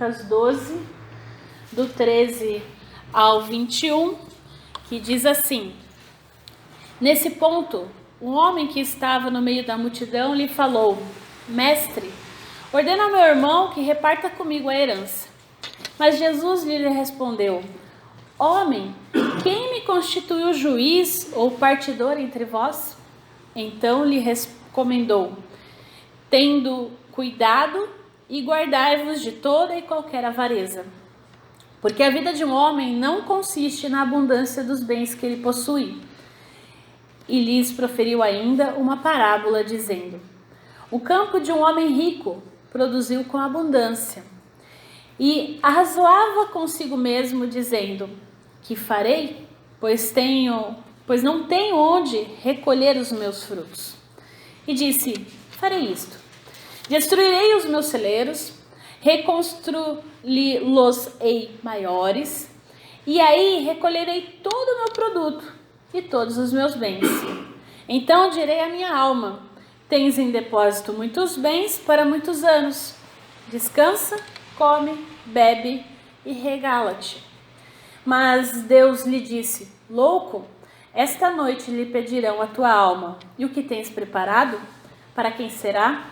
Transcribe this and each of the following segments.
Lucas 12, do 13 ao 21, que diz assim: Nesse ponto, um homem que estava no meio da multidão lhe falou: Mestre, ordena ao meu irmão que reparta comigo a herança. Mas Jesus lhe respondeu: Homem, quem me constituiu juiz ou partidor entre vós? Então lhe recomendou: Tendo cuidado e guardai-vos de toda e qualquer avareza, porque a vida de um homem não consiste na abundância dos bens que ele possui. E lhes proferiu ainda uma parábola, dizendo: O campo de um homem rico produziu com abundância. E arrazoava consigo mesmo, dizendo: Que farei? Pois não tenho onde recolher os meus frutos. E disse: Farei isto: destruirei os meus celeiros, reconstruí-los-ei maiores, e aí recolherei todo o meu produto e todos os meus bens. Então direi à minha alma: Tens em depósito muitos bens para muitos anos. Descansa, come, bebe e regala-te. Mas Deus lhe disse: Louco, esta noite lhe pedirão a tua alma, e o que tens preparado? Para quem será?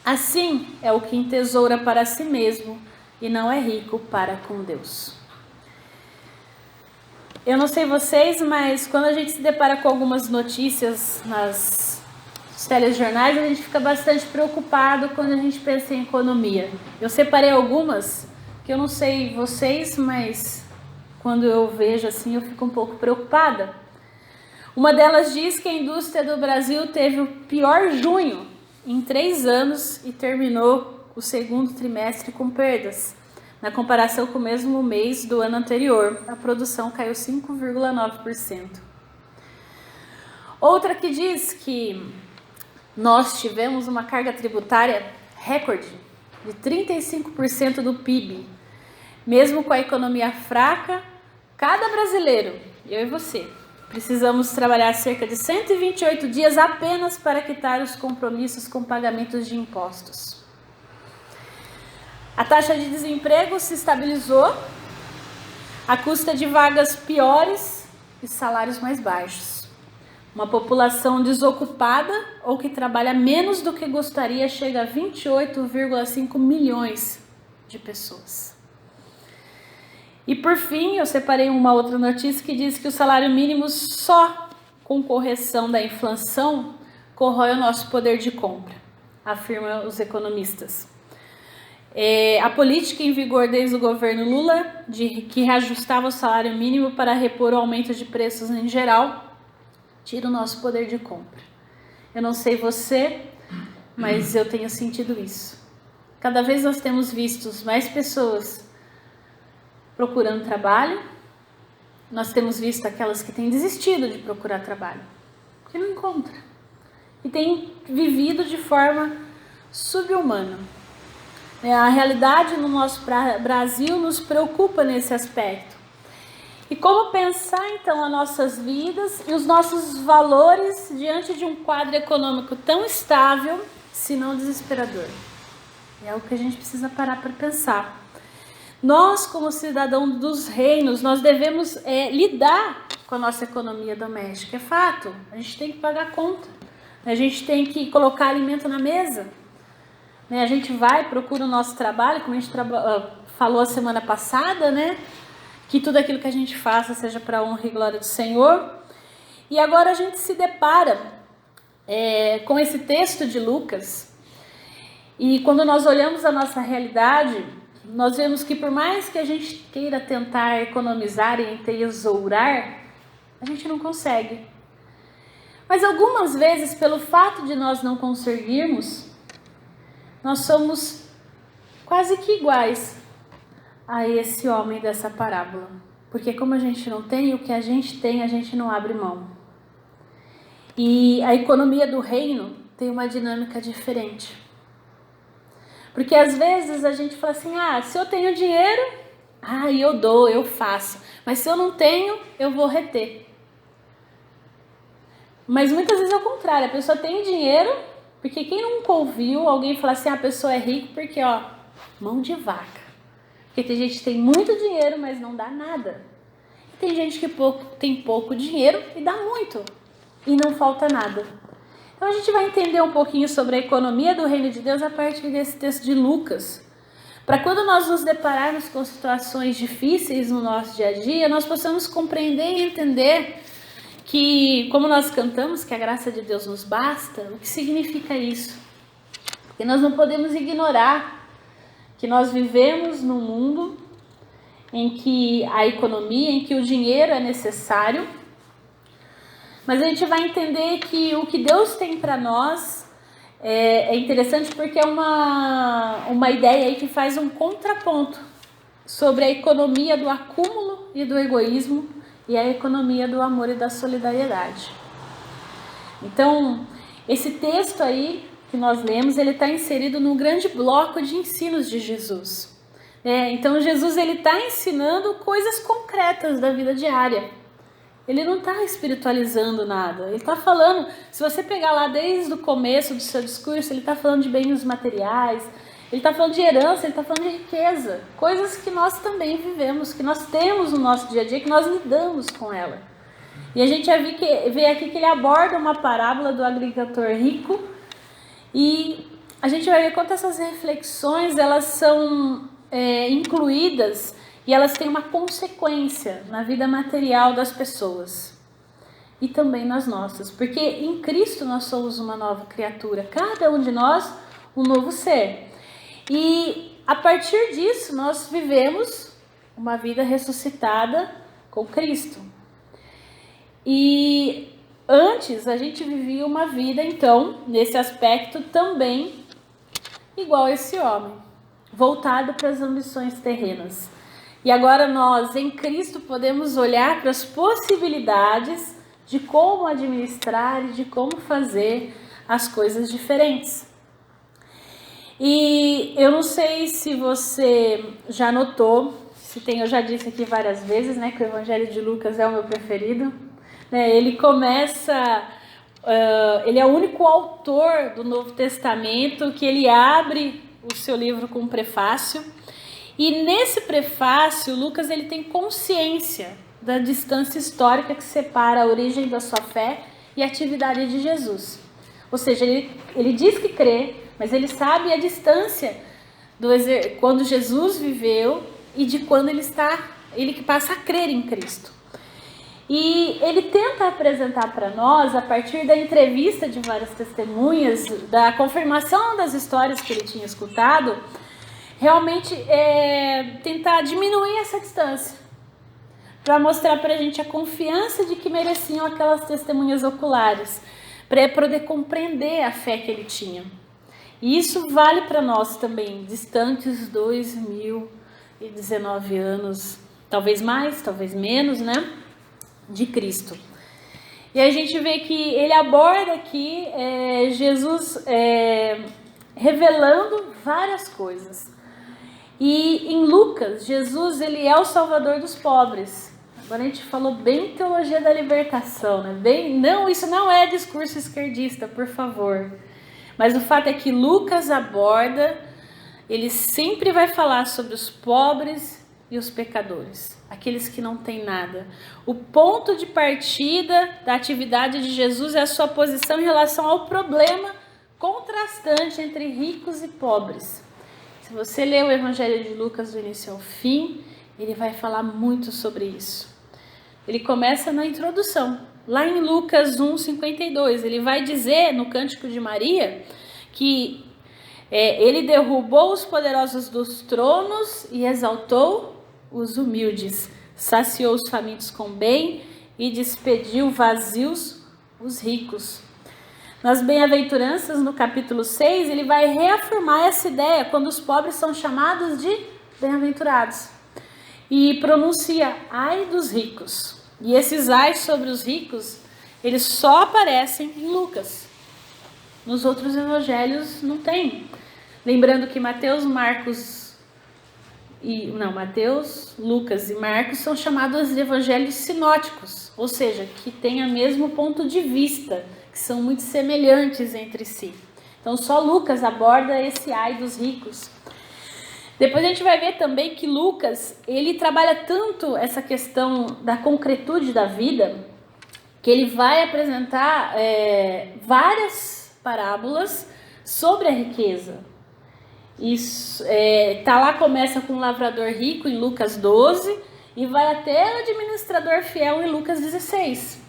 Assim é o que entesoura para si mesmo e não é rico para com Deus. Eu não sei vocês, mas quando a gente se depara com algumas notícias nos telejornais, a gente fica bastante preocupado quando a gente pensa em economia. Eu separei algumas que eu não sei vocês, mas quando eu vejo assim eu fico um pouco preocupada. Uma delas diz que a indústria do Brasil teve o pior junho em 3 anos e terminou o segundo trimestre com perdas. Na comparação com o mesmo mês do ano anterior, a produção caiu 5,9%. Outra que diz que nós tivemos uma carga tributária recorde de 35% do PIB. Mesmo com a economia fraca, cada brasileiro, eu e você, precisamos trabalhar cerca de 128 dias apenas para quitar os compromissos com pagamentos de impostos. A taxa de desemprego se estabilizou à custa de vagas piores e salários mais baixos. Uma população desocupada ou que trabalha menos do que gostaria chega a 28,5 milhões de pessoas. E por fim, eu separei uma outra notícia que diz que o salário mínimo só com correção da inflação corrói o nosso poder de compra, afirmam os economistas. A política em vigor desde o governo Lula, que reajustava o salário mínimo para repor o aumento de preços em geral, tira o nosso poder de compra. Eu não sei você, mas eu tenho sentido isso. Cada vez nós temos visto mais pessoas procurando trabalho, nós temos visto aquelas que têm desistido de procurar trabalho, porque não encontra, e têm vivido de forma subhumana. A realidade no nosso Brasil nos preocupa nesse aspecto. E como pensar então as nossas vidas e os nossos valores diante de um quadro econômico tão estável, se não desesperador? É o que a gente precisa parar para pensar. Nós, como cidadãos dos reinos, nós devemos lidar com a nossa economia doméstica. É fato, a gente tem que pagar conta, a gente tem que colocar alimento na mesa. A gente vai, procura o nosso trabalho, como a gente falou a semana passada, né? Que tudo aquilo que a gente faça seja para a honra e glória do Senhor. E agora a gente se depara com esse texto de Lucas. E quando nós olhamos a nossa realidade, nós vemos que por mais que a gente queira tentar economizar e entesourar, a gente não consegue. Mas algumas vezes, pelo fato de nós não conseguirmos, nós somos quase que iguais a esse homem dessa parábola. Porque como a gente não tem, o que a gente não abre mão. E a economia do reino tem uma dinâmica diferente. Porque às vezes a gente fala assim, se eu tenho dinheiro, eu dou, eu faço. Mas se eu não tenho, eu vou reter. Mas muitas vezes é o contrário, a pessoa tem dinheiro, porque quem nunca ouviu alguém falar assim, a pessoa é rica porque, mão de vaca. Porque tem gente que tem muito dinheiro, mas não dá nada. E tem gente que tem pouco dinheiro e dá muito. E não falta nada. Então a gente vai entender um pouquinho sobre a economia do reino de Deus a partir desse texto de Lucas. Para quando nós nos depararmos com situações difíceis no nosso dia a dia, nós possamos compreender e entender que, como nós cantamos, que a graça de Deus nos basta, o que significa isso? Porque nós não podemos ignorar que nós vivemos num mundo em que a economia, em que o dinheiro é necessário, mas a gente vai entender que o que Deus tem para nós é interessante porque é uma ideia aí que faz um contraponto sobre a economia do acúmulo e do egoísmo e a economia do amor e da solidariedade. Então, esse texto aí que nós lemos, ele está inserido num grande bloco de ensinos de Jesus. Então, Jesus está ensinando coisas concretas da vida diária. Ele não está espiritualizando nada. Ele está falando, se você pegar lá desde o começo do seu discurso, ele está falando de bens materiais, ele está falando de herança, ele está falando de riqueza. Coisas que nós também vivemos, que nós temos no nosso dia a dia, que nós lidamos com ela. E a gente vê aqui que ele aborda uma parábola do agricultor rico. E a gente vai ver quanto essas reflexões elas são incluídas e elas têm uma consequência na vida material das pessoas e também nas nossas, porque em Cristo nós somos uma nova criatura, cada um de nós um novo ser, e a partir disso nós vivemos uma vida ressuscitada com Cristo. E antes a gente vivia uma vida, então, nesse aspecto também igual a esse homem, voltado para as ambições terrenas. E agora nós, em Cristo, podemos olhar para as possibilidades de como administrar e de como fazer as coisas diferentes. E eu não sei se você já notou, se tem, eu já disse aqui várias vezes, né, que o Evangelho de Lucas é o meu preferido. Ele começa, ele é o único autor do Novo Testamento que ele abre o seu livro com um prefácio. E nesse prefácio, Lucas ele tem consciência da distância histórica que separa a origem da sua fé e a atividade de Jesus. Ou seja, ele diz que crê, mas ele sabe a distância quando Jesus viveu e de quando ele que passa a crer em Cristo. E ele tenta apresentar para nós, a partir da entrevista de várias testemunhas, da confirmação das histórias que ele tinha escutado, realmente tentar diminuir essa distância, para mostrar para a gente a confiança de que mereciam aquelas testemunhas oculares, para poder compreender a fé que ele tinha. E isso vale para nós também, distantes 2019 anos, talvez mais, talvez menos, né, de Cristo. E a gente vê que ele aborda aqui Jesus revelando várias coisas. E em Lucas, Jesus ele é o salvador dos pobres. Agora a gente falou bem teologia da libertação, né? Não, isso não é discurso esquerdista, por favor. Mas o fato é que Lucas aborda, ele sempre vai falar sobre os pobres e os pecadores, aqueles que não têm nada. O ponto de partida da atividade de Jesus é a sua posição em relação ao problema contrastante entre ricos e pobres. Se você ler o Evangelho de Lucas do início ao fim, ele vai falar muito sobre isso. Ele começa na introdução. Lá em Lucas 1:52, ele vai dizer no Cântico de Maria que ele derrubou os poderosos dos tronos e exaltou os humildes, saciou os famintos com bem e despediu vazios os ricos. Nas bem-aventuranças, no capítulo 6, ele vai reafirmar essa ideia quando os pobres são chamados de bem-aventurados. E pronuncia ai dos ricos. E esses ai sobre os ricos, eles só aparecem em Lucas. Nos outros evangelhos não tem. Lembrando que Mateus, Lucas e Marcos são chamados de evangelhos sinóticos, ou seja, que têm o mesmo ponto de vista, que são muito semelhantes entre si. Então só Lucas aborda esse ai dos ricos. Depois a gente vai ver também que Lucas, ele trabalha tanto essa questão da concretude da vida, que ele vai apresentar várias parábolas sobre a riqueza. Isso, tá lá, começa com o lavrador rico em Lucas 12 e vai até o administrador fiel em Lucas 16.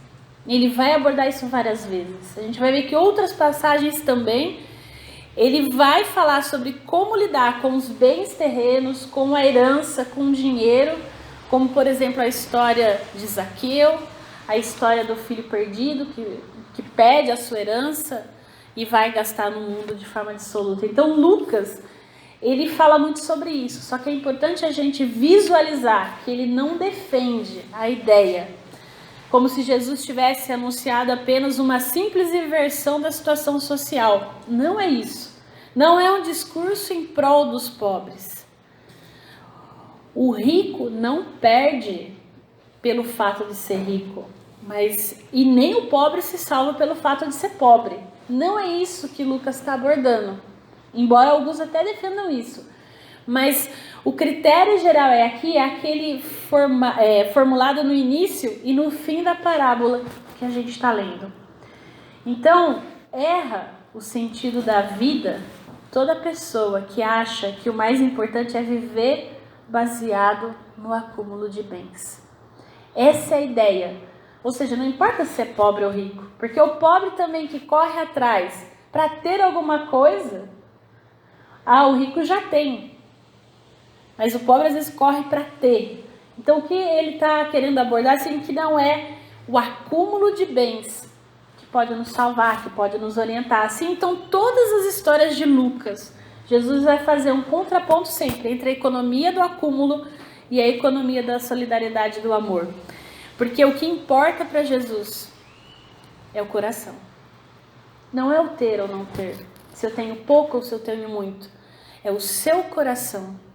Ele vai abordar isso várias vezes. A gente vai ver que outras passagens também, ele vai falar sobre como lidar com os bens terrenos, com a herança, com o dinheiro, como por exemplo a história de Zaqueu, a história do filho perdido que pede a sua herança e vai gastar no mundo de forma dissoluta. Então Lucas, ele fala muito sobre isso, só que é importante a gente visualizar que ele não defende a ideia como se Jesus tivesse anunciado apenas uma simples inversão da situação social. Não é isso. Não é um discurso em prol dos pobres. O rico não perde pelo fato de ser rico, e nem o pobre se salva pelo fato de ser pobre. Não é isso que Lucas está abordando, embora alguns até defendam isso. Mas o critério geral aqui é aquele formulado no início e no fim da parábola que a gente está lendo. Então, erra o sentido da vida toda pessoa que acha que o mais importante é viver baseado no acúmulo de bens. Essa é a ideia. Ou seja, não importa se é pobre ou rico, porque o pobre também que corre atrás para ter alguma coisa, o rico já tem. Mas o pobre às vezes corre para ter. Então o que ele está querendo abordar assim, que não é o acúmulo de bens que pode nos salvar, que pode nos orientar. Assim, então todas as histórias de Lucas, Jesus vai fazer um contraponto sempre entre a economia do acúmulo e a economia da solidariedade e do amor. Porque o que importa para Jesus é o coração. Não é o ter ou não ter, se eu tenho pouco ou se eu tenho muito. É o seu coração.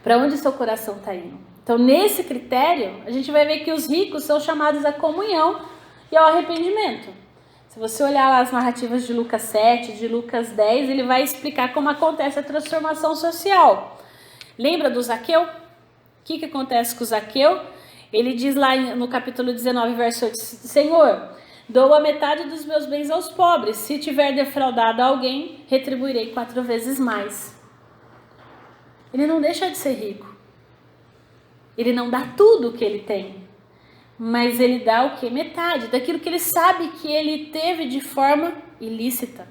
Para onde seu coração está indo? Então, nesse critério, a gente vai ver que os ricos são chamados à comunhão e ao arrependimento. Se você olhar lá as narrativas de Lucas 7, de Lucas 10, ele vai explicar como acontece a transformação social. Lembra do Zaqueu? O que acontece com o Zaqueu? Ele diz lá no capítulo 19, verso 8, Senhor, dou a metade dos meus bens aos pobres. Se tiver defraudado alguém, retribuirei 4 vezes mais. Ele não deixa de ser rico. Ele não dá tudo o que ele tem. Mas ele dá o que? Metade daquilo que ele sabe que ele teve de forma ilícita.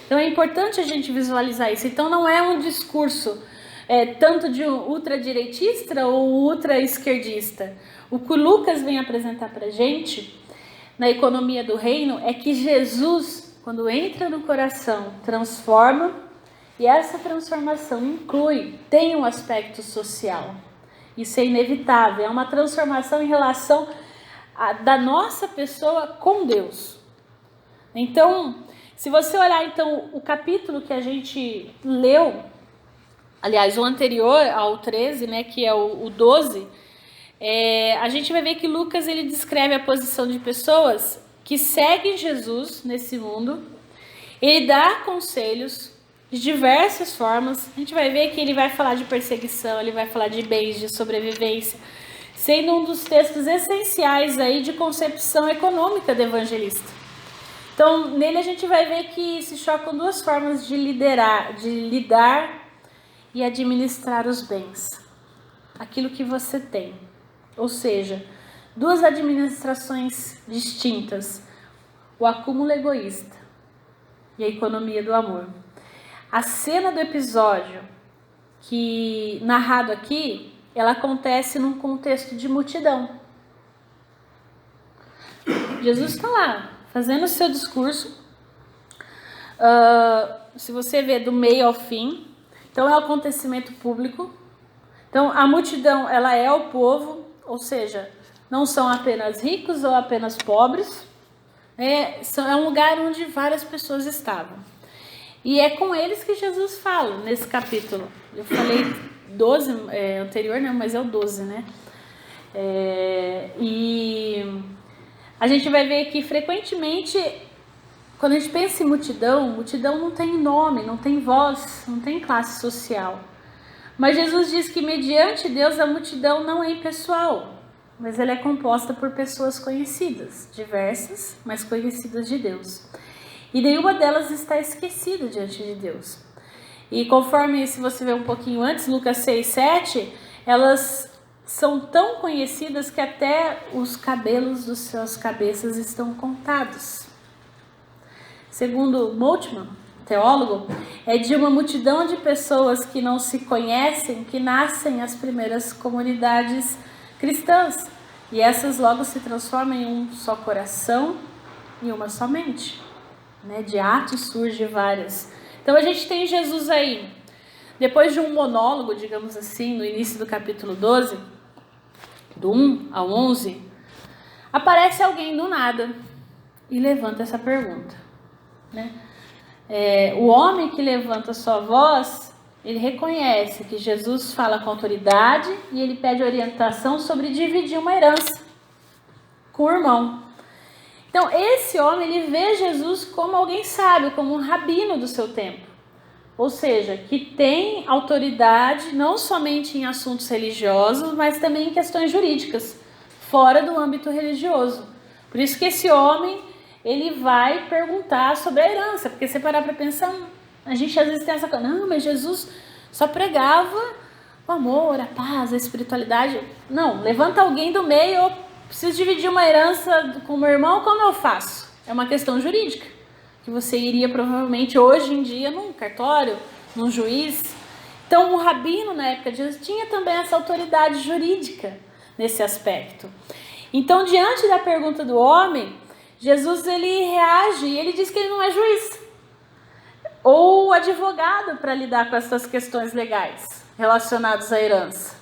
Então é importante a gente visualizar isso. Então não é um discurso tanto de um ultradireitista ou ultra-esquerdista. O que o Lucas vem apresentar para a gente na economia do reino é que Jesus, quando entra no coração, transforma. E essa transformação tem um aspecto social. Isso é inevitável, é uma transformação em relação da nossa pessoa com Deus. Então, se você olhar então o capítulo que a gente leu, aliás, o anterior ao 13, né, que é o 12, a gente vai ver que Lucas ele descreve a posição de pessoas que seguem Jesus nesse mundo. Ele dá conselhos de diversas formas. A gente vai ver que ele vai falar de perseguição, ele vai falar de bens, de sobrevivência, sendo um dos textos essenciais aí de concepção econômica do evangelista. Então, nele a gente vai ver que se chocam 2 formas de lidar e administrar os bens. Aquilo que você tem. Ou seja, 2 administrações distintas. O acúmulo egoísta e a economia do amor. A cena do episódio que narrado aqui, ela acontece num contexto de multidão. Jesus está lá, fazendo o seu discurso. Se você vê do meio ao fim, então é um acontecimento público. Então a multidão, ela é o povo, ou seja, não são apenas ricos ou apenas pobres. É um lugar onde várias pessoas estavam. E é com eles que Jesus fala nesse capítulo. Eu falei 12 anterior, né? Mas é o 12, né? E a gente vai ver que frequentemente, quando a gente pensa em multidão, multidão não tem nome, não tem voz, não tem classe social. Mas Jesus diz que mediante Deus a multidão não é impessoal, mas ela é composta por pessoas conhecidas, diversas, mas conhecidas de Deus. E nenhuma delas está esquecida diante de Deus. E conforme, se você ver um pouquinho antes, Lucas 6, 7, elas são tão conhecidas que até os cabelos dos seus cabeças estão contados. Segundo Moltmann, teólogo, é de uma multidão de pessoas que não se conhecem que nascem as primeiras comunidades cristãs. E essas logo se transformam em um só coração e uma só mente. De Atos surge várias. Então a gente tem Jesus aí, depois de um monólogo, digamos assim, no início do capítulo 12, do 1 ao 11, aparece alguém do nada e levanta essa pergunta. O homem que levanta sua voz, ele reconhece que Jesus fala com autoridade e ele pede orientação sobre dividir uma herança com o irmão. Então, esse homem, ele vê Jesus como alguém sábio, como um rabino do seu tempo. Ou seja, que tem autoridade não somente em assuntos religiosos, mas também em questões jurídicas, fora do âmbito religioso. Por isso que esse homem, ele vai perguntar sobre a herança, porque se parar para pensar, a gente às vezes tem essa coisa, não, mas Jesus só pregava o amor, a paz, a espiritualidade. Não, levanta alguém do meio, eu preciso dividir uma herança com meu irmão, como eu faço? É uma questão jurídica, que você iria provavelmente hoje em dia num cartório, num juiz. Então o rabino na época de Jesus tinha também essa autoridade jurídica nesse aspecto. Então, diante da pergunta do homem, Jesus ele reage e ele diz que ele não é juiz ou advogado para lidar com essas questões legais relacionadas à herança.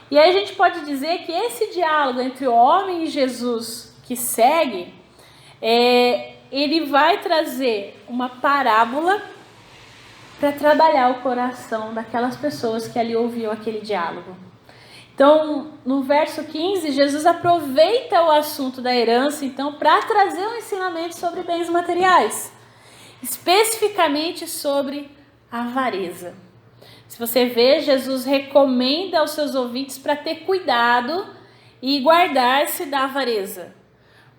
E aí a gente pode dizer que esse diálogo entre o homem e Jesus que segue, ele vai trazer uma parábola para trabalhar o coração daquelas pessoas que ali ouviam aquele diálogo. Então, no verso 15, Jesus aproveita o assunto da herança, então, para trazer um ensinamento sobre bens materiais, especificamente sobre a avareza. Se você vê, Jesus recomenda aos seus ouvintes para ter cuidado e guardar-se da avareza,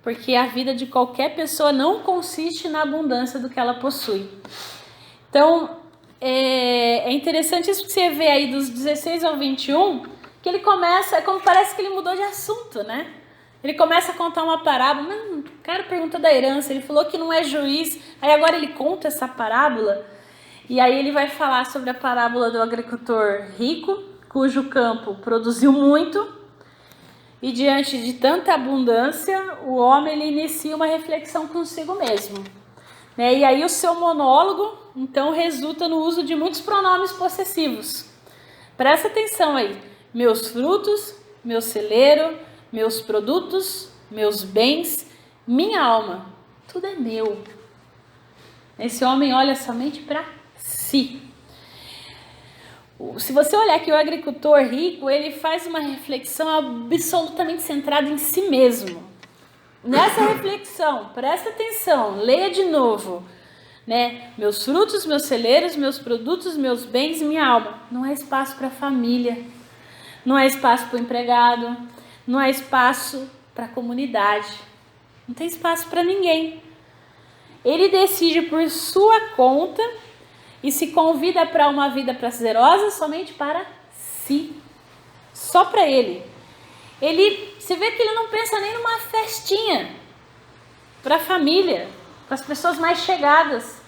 porque a vida de qualquer pessoa não consiste na abundância do que ela possui. Então, é interessante isso que você vê aí dos 16 ao 21, que ele começa, como parece que ele mudou de assunto, Ele começa a contar uma parábola, não, o cara perguntou da herança, ele falou que não é juiz, aí agora ele conta essa parábola. E aí ele vai falar sobre a parábola do agricultor rico, cujo campo produziu muito, e diante de tanta abundância, o homem ele inicia uma reflexão consigo mesmo. E aí o seu monólogo, então, resulta no uso de muitos pronomes possessivos. Presta atenção aí. Meus frutos, meu celeiro, meus produtos, meus bens, minha alma, tudo é meu. Esse homem olha somente para si. Se você olhar aqui o agricultor rico, ele faz uma reflexão absolutamente centrada em si mesmo. Nessa reflexão, presta atenção, leia de novo, Meus frutos, meus celeiros, meus produtos, meus bens, minha alma. Não há espaço para a família, não há espaço para o empregado, não há espaço para a comunidade, não tem espaço para ninguém. Ele decide por sua conta e se convida para uma vida prazerosa somente para si, só para ele. Você vê que ele não pensa nem numa festinha para a família, para as pessoas mais chegadas.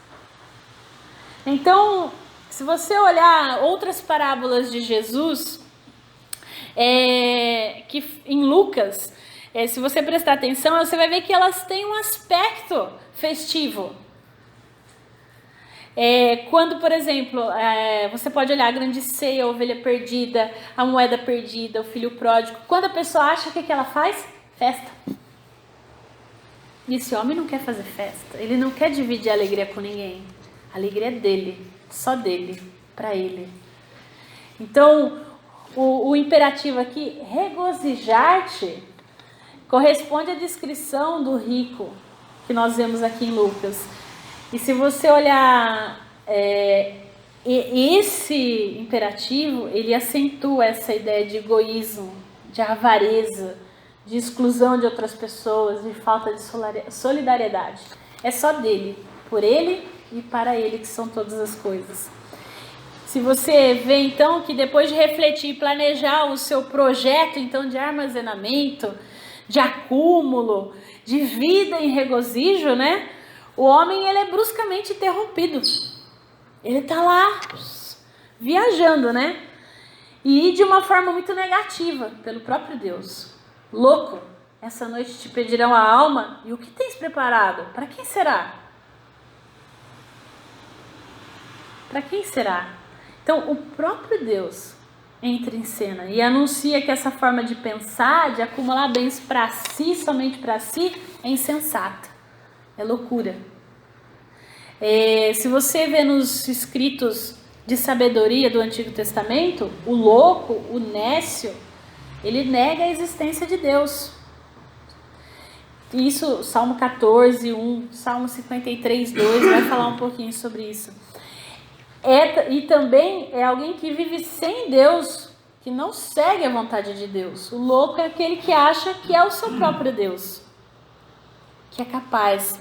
Então, se você olhar outras parábolas de Jesus, que em Lucas, se você prestar atenção, você vai ver que elas têm um aspecto festivo. Quando, por exemplo, você pode olhar a grande ceia, a ovelha perdida, a moeda perdida, o filho pródigo. Quando a pessoa acha, o que ela faz? Festa. E esse homem não quer fazer festa. Ele não quer dividir a alegria com ninguém. A alegria é dele, só dele, para ele. Então, o imperativo aqui, regozijar-te, corresponde à descrição do rico que nós vemos aqui em Lucas. E se você olhar E esse imperativo, ele acentua essa ideia de egoísmo, de avareza, de exclusão de outras pessoas, de falta de solidariedade. É só dele, por ele e para ele que são todas as coisas. Se você vê então que depois de refletir e planejar o seu projeto então de armazenamento, de acúmulo, de vida em regozijo, né? O homem ele é bruscamente interrompido. Ele está lá viajando, né? E de uma forma muito negativa pelo próprio Deus. Louco, essa noite te pedirão a alma e o que tens preparado? Para quem será? Para quem será? Então, o próprio Deus entra em cena e anuncia que essa forma de pensar, de acumular bens para si, somente para si, é insensata, é loucura. Se você vê nos escritos de sabedoria do Antigo Testamento, o louco, o nécio, ele nega a existência de Deus. Isso, Salmo 14, 1, Salmo 53, 2, vai falar um pouquinho sobre isso. E também é alguém que vive sem Deus, que não segue a vontade de Deus. O louco é aquele que acha que é o seu próprio Deus, que é capaz,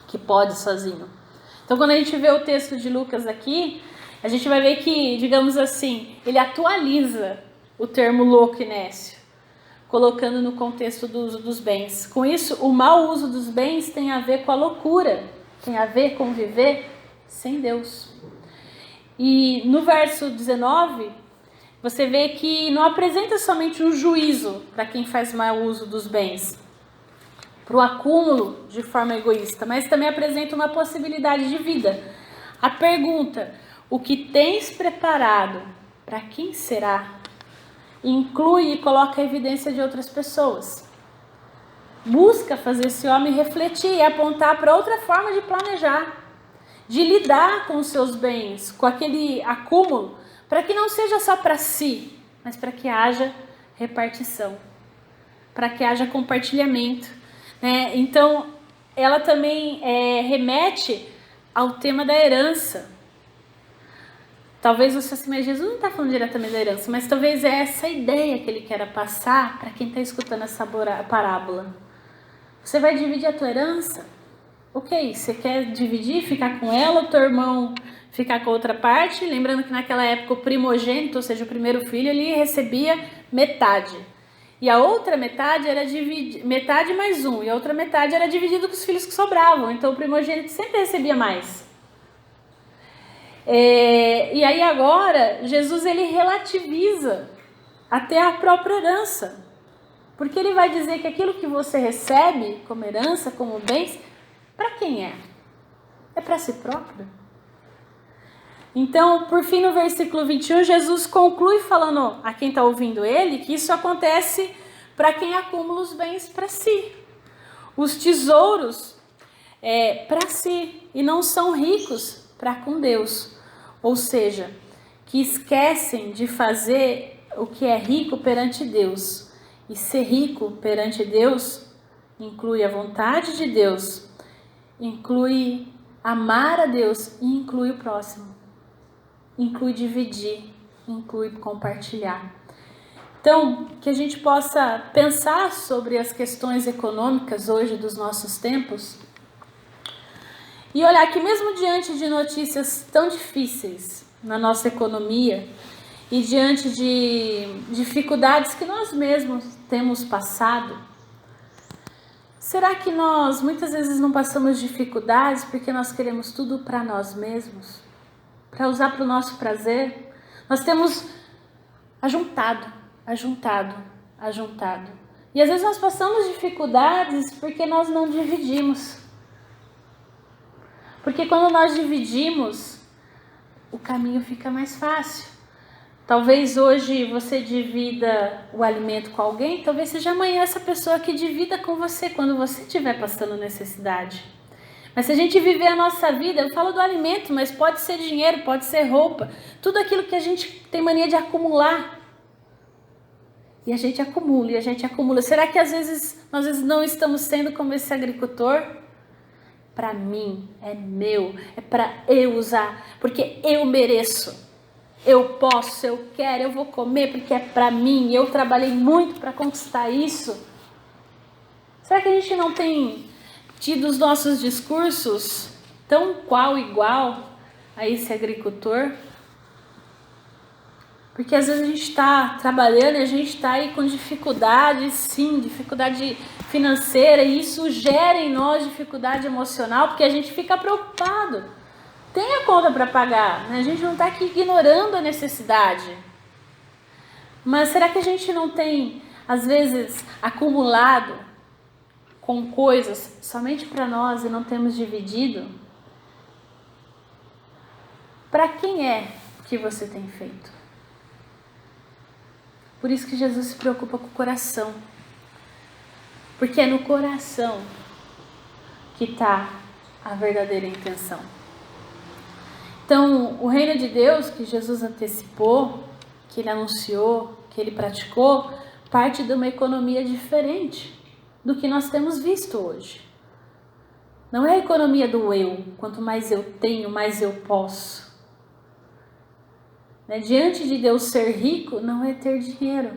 que pode sozinho. Então, quando a gente vê o texto de Lucas aqui, a gente vai ver que, digamos assim, ele atualiza o termo louco e nécio, colocando no contexto do uso dos bens. Com isso, o mau uso dos bens tem a ver com a loucura, tem a ver com viver sem Deus. E no verso 19, você vê que não apresenta somente um juízo para quem faz mau uso dos bens, para o acúmulo de forma egoísta, mas também apresenta uma possibilidade de vida. A pergunta, o que tens preparado, para quem será? Inclui e coloca a evidência de outras pessoas. Busca fazer esse homem refletir e apontar para outra forma de planejar, de lidar com os seus bens, com aquele acúmulo, para que não seja só para si, mas para que haja repartição, para que haja compartilhamento, né? Então, ela também remete ao tema da herança. Talvez você assim, mas Jesus não está falando diretamente da herança, mas talvez é essa ideia que ele queira passar para quem está escutando essa parábola. Você vai dividir a tua herança? Ok, você quer dividir, ficar com ela, o teu irmão ficar com a outra parte? Lembrando que naquela época o primogênito, ou seja, o primeiro filho, ele recebia metade. E a outra metade era metade mais um, e a outra metade era dividida com os filhos que sobravam. Então o primogênito sempre recebia mais. E aí agora, Jesus ele relativiza até a própria herança. Porque ele vai dizer que aquilo que você recebe como herança, como bens, para quem é? É para si próprio? Então, por fim, no versículo 21, Jesus conclui falando a quem está ouvindo ele que isso acontece para quem acumula os bens para si. Os tesouros para si e não são ricos para com Deus. Ou seja, que esquecem de fazer o que é rico perante Deus. E ser rico perante Deus inclui a vontade de Deus, inclui amar a Deus e inclui o próximo. Inclui dividir, inclui compartilhar. Então, que a gente possa pensar sobre as questões econômicas hoje dos nossos tempos e olhar que mesmo diante de notícias tão difíceis na nossa economia e diante de dificuldades que nós mesmos temos passado, será que nós muitas vezes não passamos dificuldades porque nós queremos tudo para nós mesmos? Para usar para o nosso prazer? Nós temos ajuntado. E às vezes nós passamos dificuldades porque nós não dividimos. Porque quando nós dividimos, o caminho fica mais fácil. Talvez hoje você divida o alimento com alguém, talvez seja amanhã essa pessoa que divida com você quando você estiver passando necessidade. Mas se a gente viver a nossa vida, eu falo do alimento, mas pode ser dinheiro, pode ser roupa, tudo aquilo que a gente tem mania de acumular. E a gente acumula. Será que às vezes nós não estamos sendo como esse agricultor? para mim, é meu, é para eu usar, porque eu mereço. Eu posso, eu quero, eu vou comer porque é para mim. Eu trabalhei muito para conquistar isso. Será que a gente não tem tido os nossos discursos tão igual a esse agricultor? Porque às vezes a gente está trabalhando e a gente está aí com dificuldade, sim, dificuldade financeira, e isso gera em nós dificuldade emocional, porque a gente fica preocupado. Tem a conta para pagar, né? A gente não está aqui ignorando a necessidade. Mas será que a gente não tem, às vezes, acumulado com coisas somente para nós e não temos dividido? Para quem é que você tem feito? Por isso que Jesus se preocupa com o coração. Porque é no coração que está a verdadeira intenção. Então, o reino de Deus que Jesus antecipou, que ele anunciou, que ele praticou, parte de uma economia diferente do que nós temos visto hoje. Não é a economia do eu, quanto mais eu tenho, mais eu posso. Diante de Deus, ser rico não é ter dinheiro.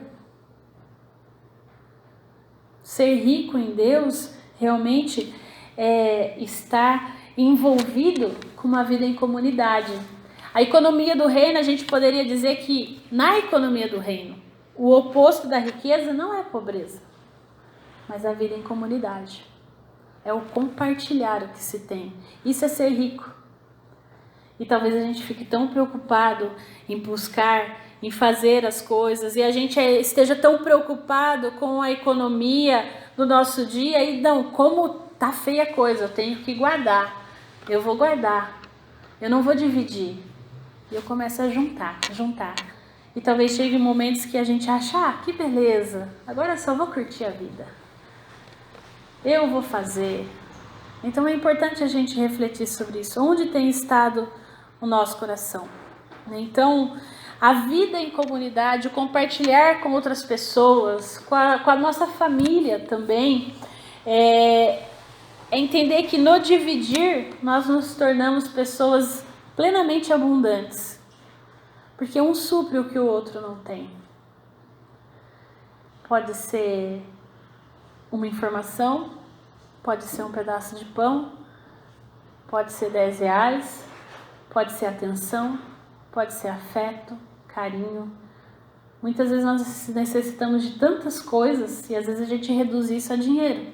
Ser rico em Deus realmente é estar envolvido com uma vida em comunidade. A economia do reino, a gente poderia dizer que na economia do reino, o oposto da riqueza não é a pobreza, mas a vida em comunidade. É o compartilhar o que se tem. Isso é ser rico. E talvez a gente fique tão preocupado em buscar, em fazer as coisas, e a gente esteja tão preocupado com a economia do nosso dia, e não, como tá feia a coisa, eu tenho que guardar. Eu vou guardar, eu não vou dividir. E eu começo a juntar. E talvez chegue momentos que a gente acha, que beleza, agora eu só vou curtir a vida. Eu vou fazer. Então é importante a gente refletir sobre isso. Onde tem estado o nosso coração? Então, a vida em comunidade, o compartilhar com outras pessoas, com a nossa família também, é entender que no dividir nós nos tornamos pessoas plenamente abundantes, porque um supre o que o outro não tem. Pode ser uma informação, pode ser um pedaço de pão, pode ser 10 reais, pode ser atenção, pode ser afeto, carinho. Muitas vezes nós necessitamos de tantas coisas e às vezes a gente reduz isso a dinheiro.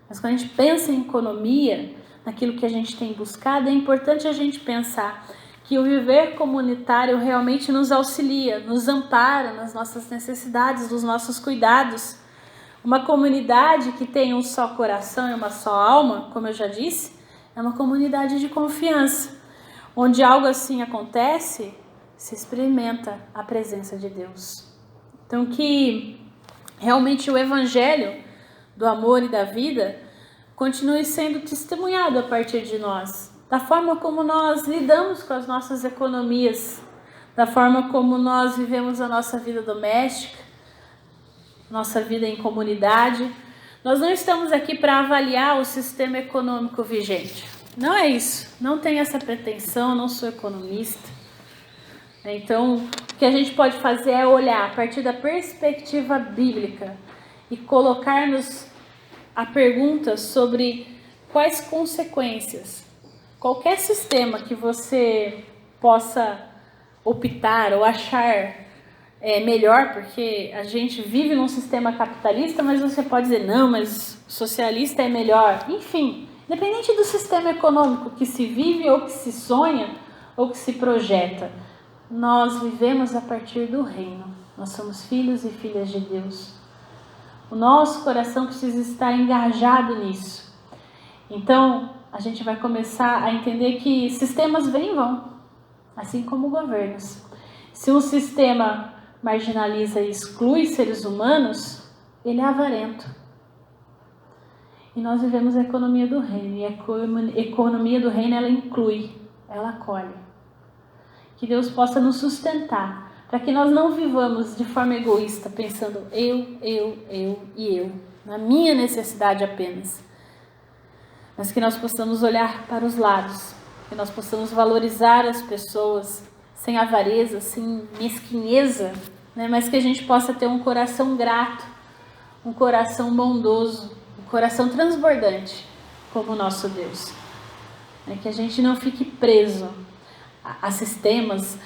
Mas quando a gente pensa em economia, naquilo que a gente tem buscado, é importante a gente pensar que o viver comunitário realmente nos auxilia, nos ampara nas nossas necessidades, nos nossos cuidados. Uma comunidade que tem um só coração e uma só alma, como eu já disse, é uma comunidade de confiança. Onde algo assim acontece, se experimenta a presença de Deus. Então que realmente o evangelho do amor e da vida continue sendo testemunhado a partir de nós, da forma como nós lidamos com as nossas economias, da forma como nós vivemos a nossa vida doméstica, nossa vida em comunidade. Nós não estamos aqui para avaliar o sistema econômico vigente. Não é isso, não tenho essa pretensão, não sou economista. Então, o que a gente pode fazer é olhar a partir da perspectiva bíblica e colocar-nos a pergunta sobre quais consequências qualquer sistema que você possa optar ou achar melhor, porque a gente vive num sistema capitalista, mas você pode dizer, não, mas socialista é melhor. Enfim, independente do sistema econômico que se vive ou que se sonha ou que se projeta, nós vivemos a partir do reino. Nós somos filhos e filhas de Deus. O nosso coração precisa estar engajado nisso. Então, a gente vai começar a entender que sistemas vêm e vão, assim como governos. Se um sistema marginaliza e exclui seres humanos, ele é avarento. E nós vivemos a economia do reino, e a economia do reino ela inclui, ela acolhe. Que Deus possa nos sustentar, para que nós não vivamos de forma egoísta, pensando eu, na minha necessidade apenas. mas que nós possamos olhar para os lados, que nós possamos valorizar as pessoas sem avareza, sem mesquinheza, né? Mas que a gente possa ter um coração grato, um coração bondoso, um coração transbordante como o nosso Deus. Que a gente não fique preso a sistemas,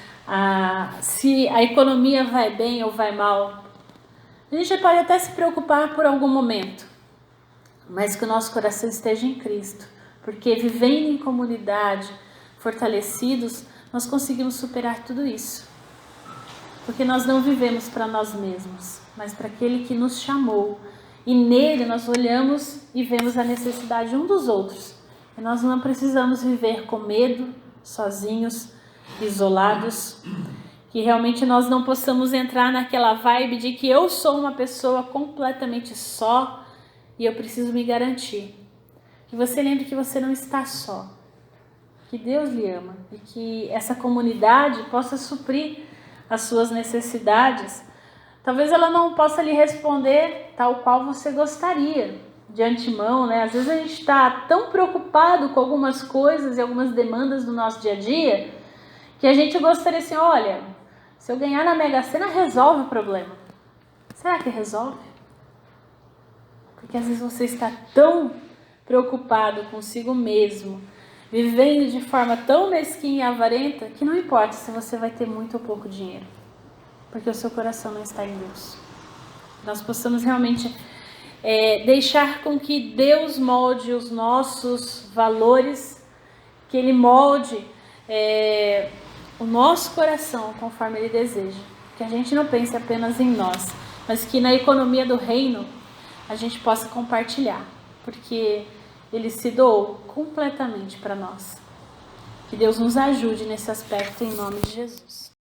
se a economia vai bem ou vai mal. A gente pode até se preocupar por algum momento, mas que o nosso coração esteja em Cristo, porque vivendo em comunidade, fortalecidos, nós conseguimos superar tudo isso. Porque nós não vivemos para nós mesmos, mas para aquele que nos chamou. E nele nós olhamos e vemos a necessidade um dos outros. E nós não precisamos viver com medo, sozinhos, isolados. Que realmente nós não possamos entrar naquela vibe de que eu sou uma pessoa completamente só e eu preciso me garantir. Que você lembre que você não está só. Que Deus lhe ama e que essa comunidade possa suprir as suas necessidades. Talvez ela não possa lhe responder tal qual você gostaria de antemão, né? Às vezes a gente está tão preocupado com algumas coisas e algumas demandas do nosso dia a dia que a gente gostaria assim, olha, se eu ganhar na Mega Sena resolve o problema. Será que resolve? Porque às vezes você está tão preocupado consigo mesmo, vivendo de forma tão mesquinha e avarenta, que não importa se você vai ter muito ou pouco dinheiro, porque o seu coração não está em Deus. Nós possamos realmente deixar com que Deus molde os nossos valores, que Ele molde o nosso coração conforme Ele deseja. Que a gente não pense apenas em nós, mas que na economia do reino a gente possa compartilhar, porque Ele se doou completamente para nós. Que Deus nos ajude nesse aspecto em nome de Jesus.